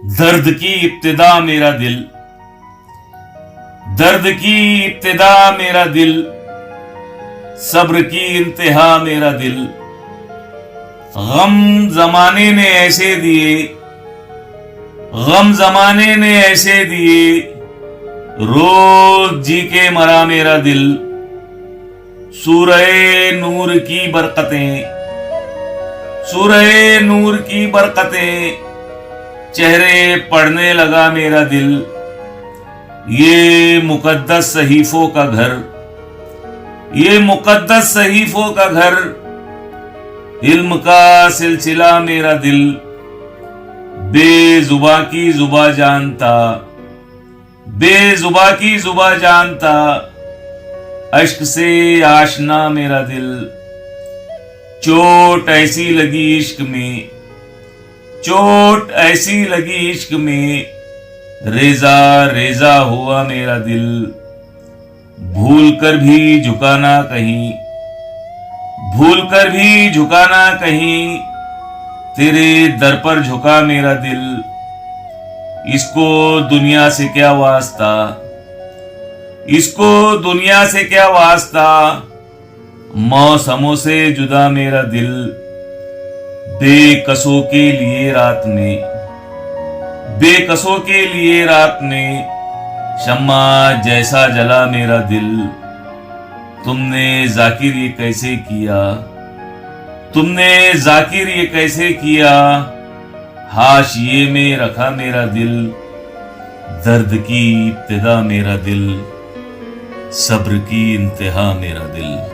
दर्द की इब्तिदा मेरा दिल, दर्द की इब्तिदा मेरा दिल, सब्र की इंतहा मेरा दिल। गम जमाने ने ऐसे दिए, गम जमाने ने ऐसे दिए, रोज जी के मरा मेरा दिल। सूरह नूर की बरकतें, सूरह नूर की बरकतें चेहरे पढ़ने लगा मेरा दिल। ये मुकद्दस सहीफों का घर, ये मुकद्दस सहीफों का घर, इल्म का सिलसिला मेरा दिल। बेजुबा की जुबा जानता, बेजुबा की जुबा जानता, अश्क से आशना मेरा दिल। चोट ऐसी लगी इश्क में, चोट ऐसी लगी इश्क में, रेजा रेजा हुआ मेरा दिल। भूल कर भी झुकाना कहीं, भूल कर भी झुकाना कहीं, तेरे दर पर झुका मेरा दिल। इसको दुनिया से क्या वास्ता, इसको दुनिया से क्या वास्ता, मौसमों से जुदा मेरा दिल। बेकसों के लिए रात में, बेकसों के लिए रात में, शम्मा जैसा जला मेरा दिल। तुमने जाकिर ये कैसे किया, तुमने जाकिर ये कैसे किया, हाशिए में रखा मेरा दिल। दर्द की इब्तिदा मेरा दिल, सब्र की इंतहा मेरा दिल।